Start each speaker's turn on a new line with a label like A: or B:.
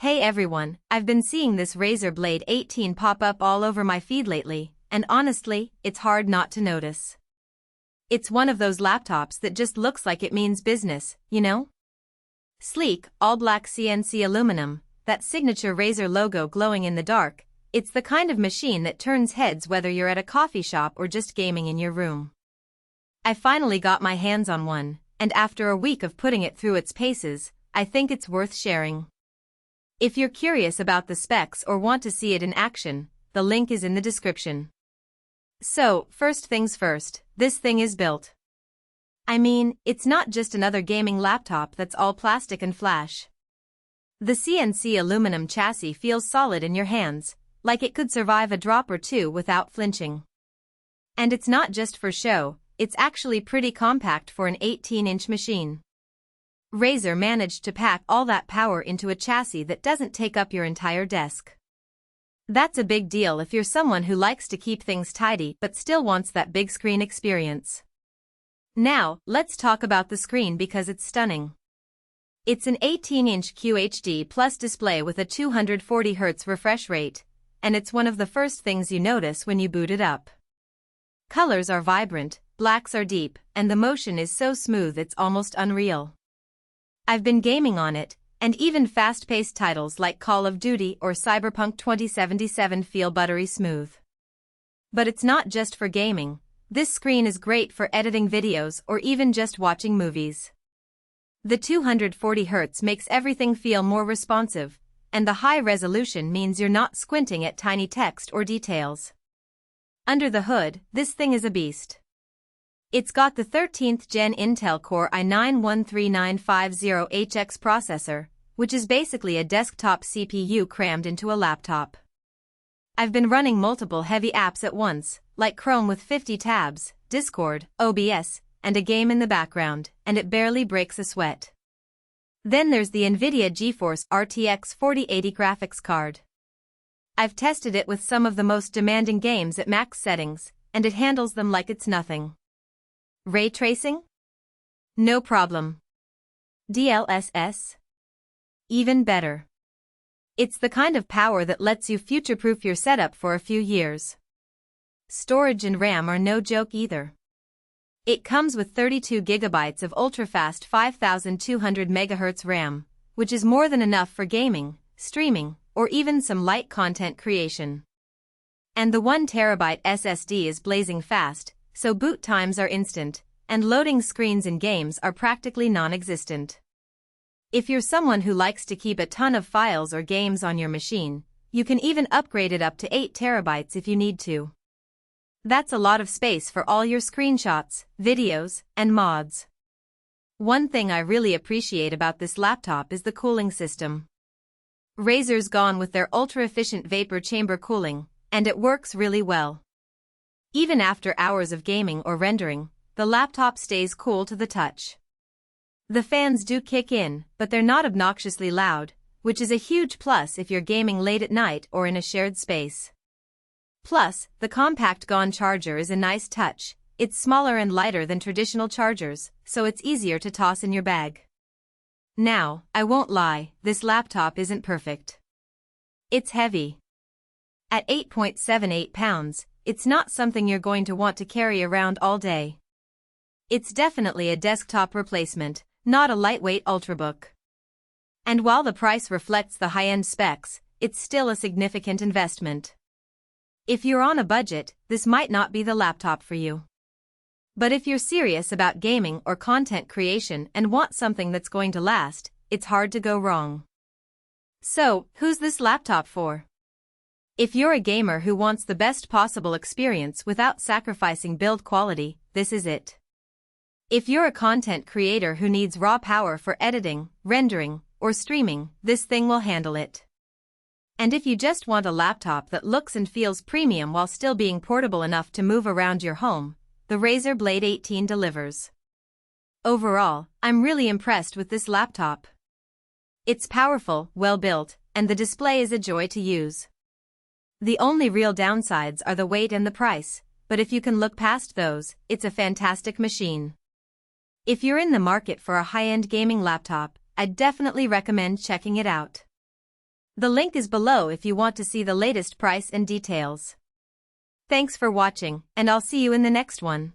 A: Hey everyone, I've been seeing this Razer Blade 18 pop up all over my feed lately, and honestly, it's hard not to notice. It's one of those laptops that just looks like it means business, you know? Sleek, all-black CNC aluminum, that signature Razer logo glowing in the dark, it's the kind of machine that turns heads whether you're at a coffee shop or just gaming in your room. I finally got my hands on one, and after a week of putting it through its paces, I think it's worth sharing. If you're curious about the specs or want to see it in action, the link is in the description. So, first things first, this thing is built. I mean, it's not just another gaming laptop that's all plastic and flash. The CNC aluminum chassis feels solid in your hands, like it could survive a drop or two without flinching. And it's not just for show, it's actually pretty compact for an 18-inch machine. Razer managed to pack all that power into a chassis that doesn't take up your entire desk. That's a big deal if you're someone who likes to keep things tidy but still wants that big screen experience. Now, let's talk about the screen because it's stunning. It's an 18-inch QHD Plus display with a 240Hz refresh rate, and it's one of the first things you notice when you boot it up. Colors are vibrant, blacks are deep, and the motion is so smooth it's almost unreal. I've been gaming on it, and even fast-paced titles like Call of Duty or Cyberpunk 2077 feel buttery smooth. But it's not just for gaming. This screen is great for editing videos or even just watching movies. The 240Hz makes everything feel more responsive, and the high resolution means you're not squinting at tiny text or details. Under the hood, this thing is a beast. It's got the 13th Gen Intel Core i9-13950HX processor, which is basically a desktop CPU crammed into a laptop. I've been running multiple heavy apps at once, like Chrome with 50 tabs, Discord, OBS, and a game in the background, and it barely breaks a sweat. Then there's the NVIDIA GeForce RTX 4080 graphics card. I've tested it with some of the most demanding games at max settings, and it handles them like it's nothing. Ray tracing? No problem. DLSS? Even better. It's the kind of power that lets you future-proof your setup for a few years. Storage and RAM are no joke either. It comes with 32 GB of ultra-fast 5200 MHz RAM, which is more than enough for gaming, streaming, or even some light content creation. And the 1 TB SSD is blazing fast, so boot times are instant, and loading screens in games are practically non-existent. If you're someone who likes to keep a ton of files or games on your machine, you can even upgrade it up to 8 TB if you need to. That's a lot of space for all your screenshots, videos, and mods. One thing I really appreciate about this laptop is the cooling system. Razer's gone with their ultra-efficient vapor chamber cooling, and it works really well. Even after hours of gaming or rendering, the laptop stays cool to the touch. The fans do kick in, but they're not obnoxiously loud, which is a huge plus if you're gaming late at night or in a shared space. Plus, the compact GAN charger is a nice touch. It's smaller and lighter than traditional chargers, so it's easier to toss in your bag. Now, I won't lie, this laptop isn't perfect. It's heavy. At 8.78 pounds, it's not something you're going to want to carry around all day. It's definitely a desktop replacement, not a lightweight ultrabook. And while the price reflects the high-end specs, it's still a significant investment. If you're on a budget, this might not be the laptop for you. But if you're serious about gaming or content creation and want something that's going to last, it's hard to go wrong. So, who's this laptop for? If you're a gamer who wants the best possible experience without sacrificing build quality, this is it. If you're a content creator who needs raw power for editing, rendering, or streaming, this thing will handle it. And if you just want a laptop that looks and feels premium while still being portable enough to move around your home, the Razer Blade 18 delivers. Overall, I'm really impressed with this laptop. It's powerful, well-built, and the display is a joy to use. The only real downsides are the weight and the price, but if you can look past those, it's a fantastic machine. If you're in the market for a high-end gaming laptop, I'd definitely recommend checking it out. The link is below if you want to see the latest price and details. Thanks for watching, and I'll see you in the next one.